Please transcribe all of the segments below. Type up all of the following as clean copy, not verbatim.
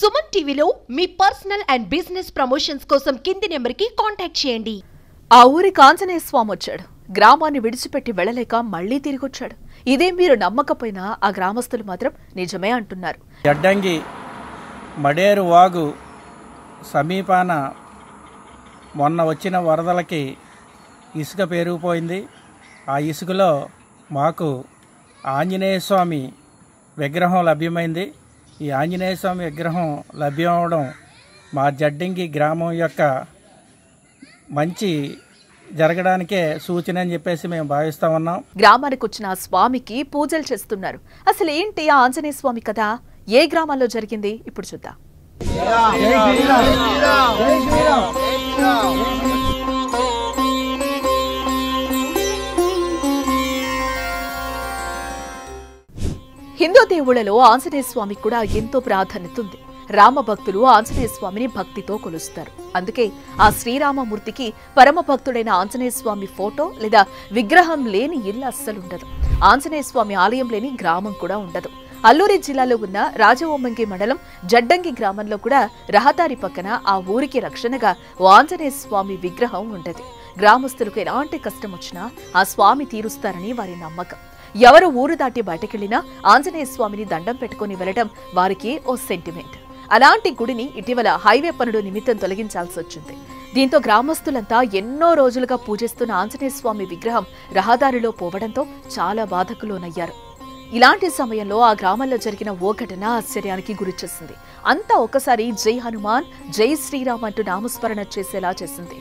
సుమన్ టీవీలో మీ personal and business promotions కోసం కింది నెంబర్కి కాంటాక్ట్ చేయండి. ఆ ఊరికి ఆంజనేయ స్వామి వచ్చాడు. గ్రామాన్ని విడిచిపెట్టి వెళ్ళలేక మళ్లీ తిరిగొచ్చాడు. ఇదే మీరు నమ్మకపోయినా ఆ గ్రామస్తులు మాత్రం నిజమే అంటున్నారు. జడ్డంగి మడేరు వాగు సమీపాన మొన్న వచ్చిన వరదలకి ఇసుక పెరిగిపోయింది. ఆ ఇసుకలో మాకు ఆంజనేయ స్వామి విగ్రహం లభ్యమైంది. ఈ ఆంజనేయ స్వామి విగ్రహం లభ్యం అవడం మా జడ్డంగి గ్రామం యొక్క మంచి జరగడానికే సూచన అని చెప్పేసి మేము భావిస్తా ఉన్నాం. గ్రామానికి వచ్చిన స్వామికి పూజలు చేస్తున్నారు. అసలు ఏంటి ఆ ఆంజనేయ స్వామి కథ? ఏ గ్రామాల్లో జరిగింది ఇప్పుడు చూద్దాం. హిందూ దేవుళ్లలో ఆంజనేయ స్వామికి కూడా ఎంతో ప్రాధాన్యత ఉంది. రామ భక్తులు ఆంజనేయ స్వామిని భక్తితో కొలుస్తారు. అందుకే ఆ శ్రీరామమూర్తికి పరమ భక్తుడైన ఆంజనేయ స్వామి ఫోటో లేదా విగ్రహం లేని ఇల్లు అస్సలుండదు. ఆంజనేయ స్వామి ఆలయం లేని గ్రామం కూడా ఉండదు. అల్లూరి జిల్లాలో ఉన్న రాజవొమ్మంగి మండలం జడ్డంగి గ్రామంలో కూడా రహదారి పక్కన ఆ ఊరికి రక్షణగా ఓ ఆంజనేయ స్వామి విగ్రహం ఉండేది. గ్రామస్తులకు ఎలాంటి కష్టం వచ్చినా ఆ స్వామి తీరుస్తారని వారి నమ్మకం. ఎవరు ఊరు దాటి బయటకెళ్లినా ఆంజనేయ స్వామిని దండం పెట్టుకుని వెళ్లడం వారికి ఓ సెంటిమెంట్. అలాంటి గుడిని ఇటీవల హైవే పనుడు నిమిత్తం తొలగించాల్సి వచ్చింది. దీంతో గ్రామస్తులంతా ఎన్నో రోజులుగా పూజిస్తున్న ఆంజనేయ స్వామి విగ్రహం రహదారిలో పోవడంతో చాలా బాధకు లోనయ్యారు. ఇలాంటి సమయంలో ఆ గ్రామంలో జరిగిన ఓ ఘటన ఆశ్చర్యానికి గురిచేసింది. అంతా ఒకసారి జై హనుమాన్ జై శ్రీరామ్ అంటూ నామస్మరణ చేసేలా చేసింది.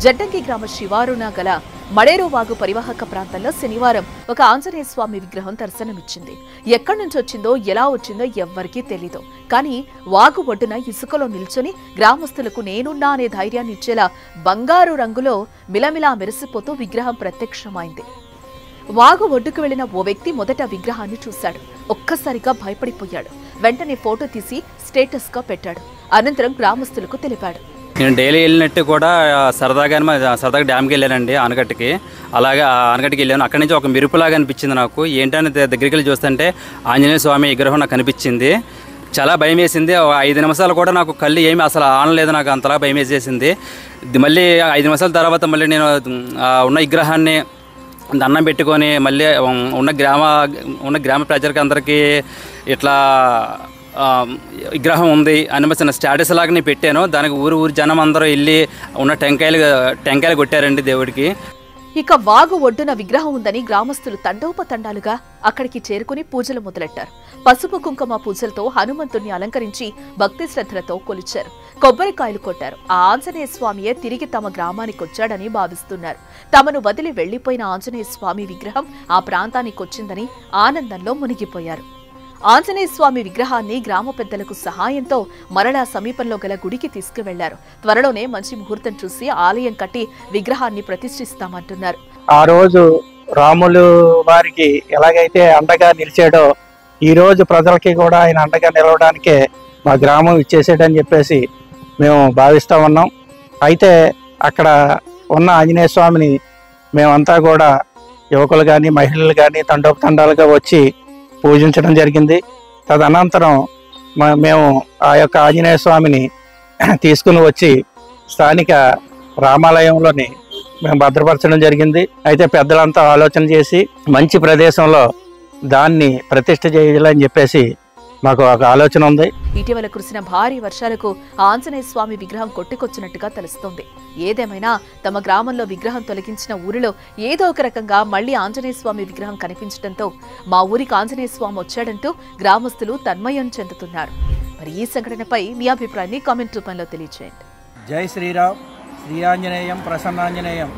జడ్డంగి గ్రామ శివారున గల మడేరు వాగు పరివాహక ప్రాంతంలో శనివారం ఒక ఆంజనేయ స్వామి విగ్రహం దర్శనమిచ్చింది. ఎక్కడి నుంచి వచ్చిందో ఎలా వచ్చిందో ఎవ్వరికీ తెలీదు. కానీ వాగు ఒడ్డున ఇసుకలో నిల్చొని గ్రామస్తులకు నేనున్నా అనే ధైర్యాన్ని ఇచ్చేలా బంగారు రంగులో మిలమిలా మెరిసిపోతూ విగ్రహం ప్రత్యక్షమైంది. వాగు ఒడ్డుకు వెళ్లిన ఓ వ్యక్తి మొదట విగ్రహాన్ని చూశాడు. ఒక్కసారిగా భయపడిపోయాడు. వెంటనే ఫోటో తీసి స్టేటస్ గా పెట్టాడు. అనంతరం గ్రామస్తులకు తెలిపాడు. నేను డైలీ వెళ్ళినట్టు కూడా సరదాగా డ్యామ్కి వెళ్ళానండి, ఆనకట్టుకి. అలాగే ఆనకట్టుకి వెళ్ళాను. అక్కడి నుంచి ఒక మెరుపులాగా అనిపించింది నాకు. ఏంటని దగ్గరికి వెళ్ళి చూస్తుంటే ఆంజనేయ స్వామి విగ్రహం నాకు కనిపించింది. చాలా భయం వేసింది. 5 నిమిషాలు కూడా నాకు కళ్ళు ఏమి అసలు ఆనలేదు. నాకు అంతలా భయం వేసేసింది. మళ్ళీ 5 నిమిషాల తర్వాత మళ్ళీ నేను ఉన్న విగ్రహాన్ని దండం పెట్టుకొని మళ్ళీ ఉన్న గ్రామ ప్రజలకి అందరికీ ఇట్లా విగ్రహం ఉంది అనిపించిన స్టాటస్ లాగా నేను పెట్టాను. దానికి ఊరు జనం అందరూ వెళ్ళి ఉన్న టెంకాయలు కొట్టారండి దేవుడికి. ఇక వాగు ఒడ్డున విగ్రహం ఉందని గ్రామస్తులు తండోపతండాలుగా అక్కడికి చేరుకుని పూజలు మొదలెట్టారు. పసుపు కుంకుమ పూజలతో హనుమంతుణ్ణి అలంకరించి భక్తి శ్రద్ధలతో కొలిచారు. కొబ్బరికాయలు కొట్టారు. ఆ ఆంజనేయ స్వామియే తిరిగి తమ గ్రామానికి వచ్చాడని భావిస్తున్నారు. తమను వదిలి వెళ్లిపోయిన ఆంజనేయ స్వామి విగ్రహం ఆ ప్రాంతానికి వచ్చిందని ఆనందంలో మునిగిపోయారు. ఆంజనేయ స్వామి విగ్రహాన్ని గ్రామ పెద్దలకు సహాయంతో మరలా సమీపంలో గల గుడికి తీసుకువెళ్లారు. త్వరలోనే మంచి ముహూర్తం చూసి ఆలయం కట్టి విగ్రహాన్ని ప్రతిష్ఠిస్తామంటున్నారు. ఆ రోజు రాములు వారికి ఎలాగైతే అండగా నిలిచాడో ఈ రోజు ప్రజలకి కూడా ఆయన అండగా నిలవడానికే మా గ్రామం ఇచ్చేసాడని చెప్పేసి మేము భావిస్తా ఉన్నాం. అయితే అక్కడ ఉన్న ఆంజనేయ స్వామిని మేమంతా కూడా యువకులు కానీ మహిళలు కానీ తండోపతండాలుగా వచ్చి పూజించడం జరిగింది. తదనంతరం మేము ఆ యొక్క ఆంజనేయ స్వామిని తీసుకుని వచ్చి స్థానిక రామాలయంలోని మేము భద్రపరచడం జరిగింది. అయితే పెద్దలంతా ఆలోచన చేసి మంచి ప్రదేశంలో దాన్ని ప్రతిష్ఠ చేయాలని చెప్పేసి మాకు ఒక ఆలోచన ఉంది. ఇటీవల కురిసిన భారీ వర్షాలకు ఆంజనేయ స్వామి విగ్రహం కొట్టుకొచ్చినట్టుగా తెలుస్తోంది. ఏదేమైనా తమ గ్రామంలో విగ్రహం తొలగించిన ఊరిలో ఏదో ఒక రకంగా మళ్లీ ఆంజనేయ స్వామి విగ్రహం కనిపించడంతో మా ఊరికి ఆంజనేయ స్వామి వచ్చాడంటూ గ్రామస్తులు తన్మయం చెందుతున్నారు. మరి ఈ సంఘటనపై మీ అభిప్రాయాన్ని కామెంట్ రూపంలో తెలియజేయండి. జై శ్రీరామ్, శ్రీ ఆంజనేయం, ప్రసన్నాంజనేయం.